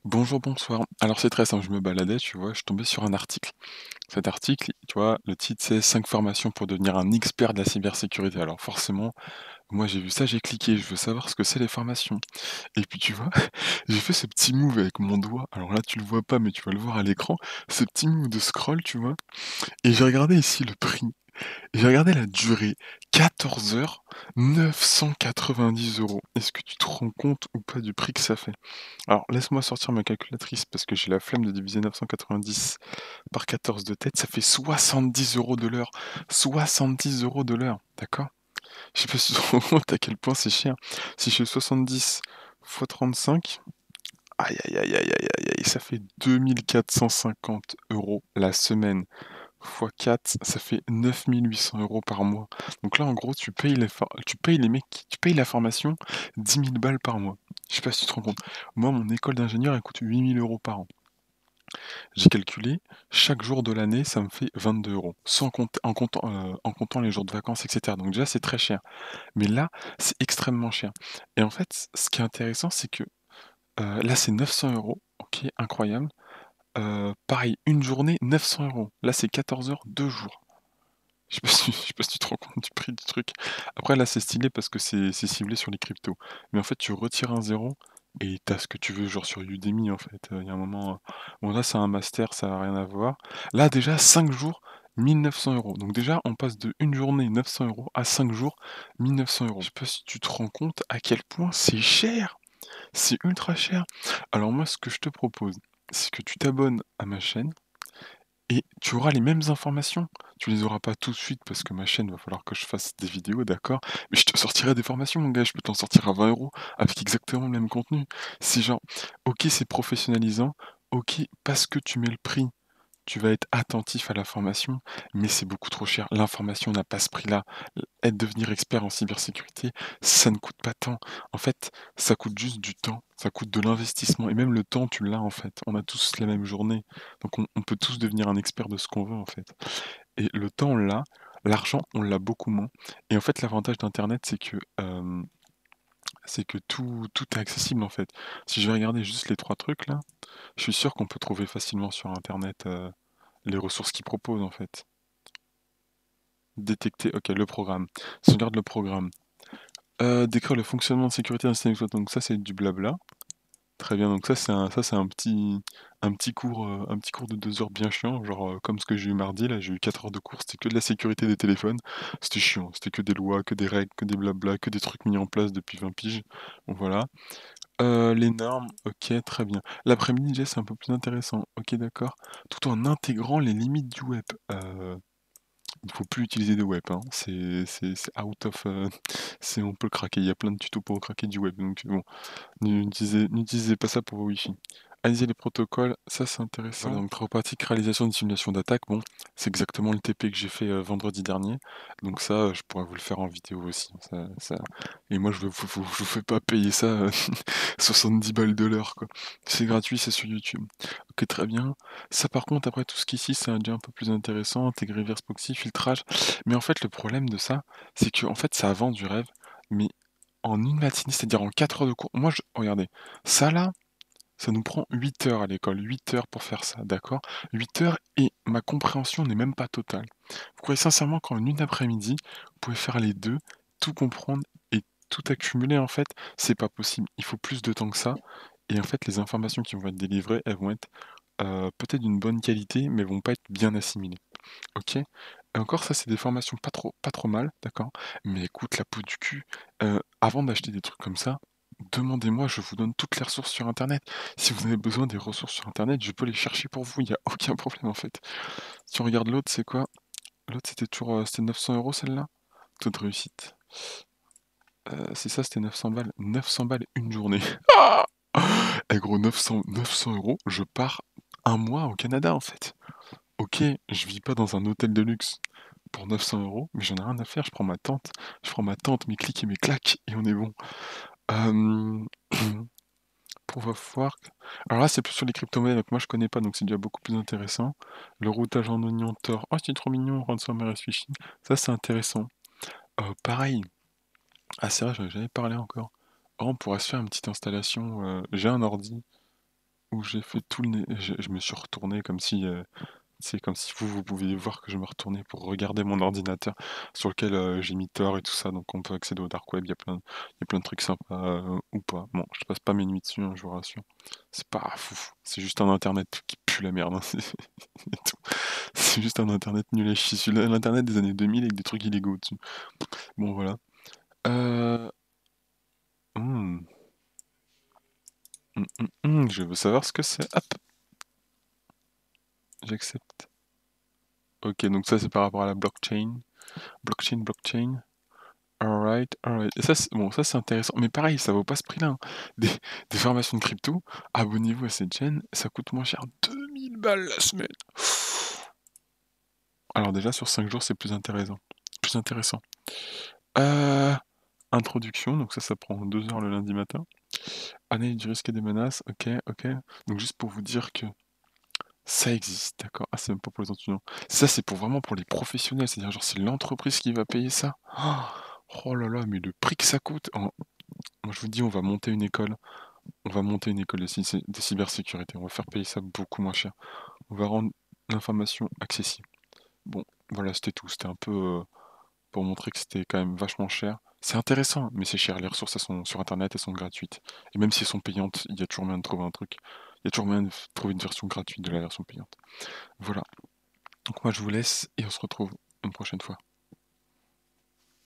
Bonjour, bonsoir. Alors c'est très simple, je me baladais, tu vois, je suis tombé sur un article. Cet article, tu vois, le titre c'est 5 formations pour devenir un expert de la cybersécurité. Alors forcément, moi j'ai vu ça, j'ai cliqué, je veux savoir ce que c'est les formations. Et puis tu vois, j'ai fait ce petit move avec mon doigt. Alors là, tu le vois pas, mais tu vas le voir à l'écran. Ce petit move de scroll, tu vois. Et j'ai regardé ici le prix. J'ai regardé la durée, 14 heures, 990 €. Est-ce que tu te rends compte ou pas du prix que ça fait? Alors laisse-moi sortir ma calculatrice parce que j'ai la flemme de diviser 990 par 14 de tête, ça fait 70 € de l'heure. 70 € de l'heure, d'accord? Je sais pas si tu te rends compte à quel point c'est cher. Si je fais 70 fois 35, aïe aïe aïe aïe aïe aïe aïe, ça fait 2 450 € la semaine fois 4, ça fait 9 800 € par mois. Donc là, en gros, tu payes les mecs, tu payes la formation 10 000 balles par mois. Je sais pas si tu te rends compte. Moi, mon école d'ingénieur, elle coûte 8 000 € par an. J'ai calculé, chaque jour de l'année, ça me fait 22 €, sans compter, en comptant les jours de vacances, etc. Donc déjà, c'est très cher. Mais là, c'est extrêmement cher. Et en fait, ce qui est intéressant, c'est que là, c'est 900 €. Ok, incroyable. Pareil, une journée, 900 €. Là, c'est 14 heures, 2 jours. Je sais pas si tu te rends compte du prix du truc. Après là, c'est stylé parce que c'est ciblé sur les cryptos. Mais en fait, tu retires un zéro et tu ce que tu veux, genre sur Udemy en fait. Il y a un moment, bon là, c'est un master, ça a rien à voir. Là déjà 5 jours, 1 900 €. Donc déjà, on passe de une journée 900 € à 5 jours, 1 900 €. Je sais pas si tu te rends compte à quel point c'est cher! C'est ultra cher! Alors moi, ce que je te propose, c'est que tu t'abonnes à ma chaîne et tu auras les mêmes informations. Tu les auras pas tout de suite parce que ma chaîne, va falloir que je fasse des vidéos, d'accord? Mais je te sortirai des formations, mon gars, je peux t'en sortir à 20 € avec exactement le même contenu. C'est genre, OK, c'est professionnalisant, OK, parce que tu mets le prix, tu vas être attentif à la formation, mais c'est beaucoup trop cher. L'information n'a pas ce prix-là. Devenir expert en cybersécurité, ça ne coûte pas tant. En fait, ça coûte juste du temps, ça coûte de l'investissement. Et même le temps, tu l'as en fait. On a tous la même journée. Donc on peut tous devenir un expert de ce qu'on veut en fait. Et le temps, on l'a. L'argent, on l'a beaucoup moins. Et en fait, l'avantage d'Internet, c'est que tout est accessible en fait. Si je vais regarder juste les trois trucs là, je suis sûr qu'on peut trouver facilement sur Internet les ressources qu'ils proposent en fait. Détecter, ok, le programme. Si on regarde le programme, décrire le fonctionnement de sécurité d'un système exploitant. Donc ça, c'est du blabla. Très bien, donc ça, c'est un petit cours de 2 heures bien chiant, genre comme ce que j'ai eu mardi, là, j'ai eu 4 heures de cours, c'était que de la sécurité des téléphones. C'était chiant, c'était que des lois, que des règles, que des blabla, que des trucs mis en place depuis 20 piges. Bon voilà. Les normes, ok, très bien. L'après-midi, déjà, c'est un peu plus intéressant. Ok, d'accord. Tout en intégrant les limites du web. Il faut plus utiliser de web, hein. C'est out of, on peut le craquer. Il y a plein de tutos pour craquer du web, donc bon, n'utilisez pas ça pour vos wifi. Analyser les protocoles, ça c'est intéressant. Voilà, donc travaux pratiques, réalisation d'une simulation d'attaque. Bon, c'est exactement le TP que j'ai fait vendredi dernier. Donc ça, je pourrais vous le faire en vidéo aussi. Et moi, je vous fais pas payer ça 70 balles de l'heure, quoi. C'est gratuit, c'est sur YouTube. Ok, très bien. Ça, par contre, après tout ce qu'ici, c'est déjà un peu plus intéressant. Intégrer reverse proxy, filtrage. Mais en fait, le problème de ça, c'est que en fait, ça vend du rêve. Mais en une matinée, c'est-à-dire en 4 heures de cours. Moi, regardez, ça là, ça nous prend 8 heures à l'école, 8 heures pour faire ça, d'accord? 8 heures et ma compréhension n'est même pas totale. Vous croyez sincèrement qu'en une après-midi, vous pouvez faire les deux, tout comprendre et tout accumuler en fait? C'est pas possible. Il faut plus de temps que ça. Et en fait, les informations qui vont être délivrées, elles vont être peut-être d'une bonne qualité, mais elles vont pas être bien assimilées. OK? Et encore ça, c'est des formations pas trop mal, d'accord? Mais écoute, la peau du cul, avant d'acheter des trucs comme ça, demandez-moi, je vous donne toutes les ressources sur internet. Si vous avez besoin des ressources sur internet, je peux les chercher pour vous, il y a aucun problème, en fait. Si on regarde l'autre, c'est quoi? L'autre, c'était toujours, c'était 900 € celle-là? Taux de réussite. C'est ça, c'était 900 balles. 900 balles une journée. Ah! Eh gros, 900 €, je pars un mois au Canada, en fait. OK, je vis pas dans un hôtel de luxe pour 900 €, mais j'en ai rien à faire, je prends ma tente, mes clics et mes claques et on est bon. Hem, Proof of work. Alors là, c'est plus sur les crypto-monnaies, donc moi je connais pas, donc c'est déjà beaucoup plus intéressant. Le routage en oignon Tor. Oh, c'est trop mignon, ransomware et phishing. Ça, c'est intéressant. Pareil. Ah, c'est vrai, j'en ai jamais parlé encore. Oh, on pourrait se faire une petite installation. J'ai un ordi. où j'ai fait tout le nez. Je me suis retourné comme si, c'est comme si vous pouviez voir que je me retournais pour regarder mon ordinateur sur lequel j'ai mis Tor et tout ça, donc on peut accéder au dark web, il y a plein de trucs sympas ou pas. Bon, je passe pas mes nuits dessus, hein, je vous rassure. C'est pas fou, c'est juste un internet qui pue la merde, hein, et tout. C'est juste un internet nul à chier, c'est l'internet des années 2000 avec des trucs illégaux dessus. Bon voilà. Euh... hmm, je veux savoir ce que c'est. Hop, j'accepte. Ok, donc ça c'est par rapport à la blockchain. Blockchain. Alright, alright. Et ça, bon, ça c'est intéressant. Mais pareil, ça vaut pas ce prix-là, hein. Des, des formations de crypto, abonnez-vous à cette chaîne, ça coûte moins cher. 2000 balles la semaine. Alors déjà, sur 5 jours, c'est plus intéressant. Plus intéressant. Euh, introduction, donc ça prend 2 heures le lundi matin. Analyse du risque et des menaces, ok, ok. Donc juste pour vous dire que ça existe, d'accord. Ah, c'est même pas pour les étudiants. Ça, c'est pour vraiment pour les professionnels, c'est-à-dire genre c'est l'entreprise qui va payer ça. Oh là là, mais le prix que ça coûte. Moi, je vous dis, on va monter une école. On va monter une école de cybersécurité. On va faire payer ça beaucoup moins cher. On va rendre l'information accessible. Bon, voilà, c'était tout. C'était un peu pour montrer que c'était quand même vachement cher. C'est intéressant, mais c'est cher. Les ressources, elles sont sur Internet, elles sont gratuites. Et même si elles sont payantes, il y a toujours moyen de trouver un truc. Il y a toujours moyen de trouver une version gratuite de la version payante. Voilà. Donc moi, je vous laisse et on se retrouve une prochaine fois.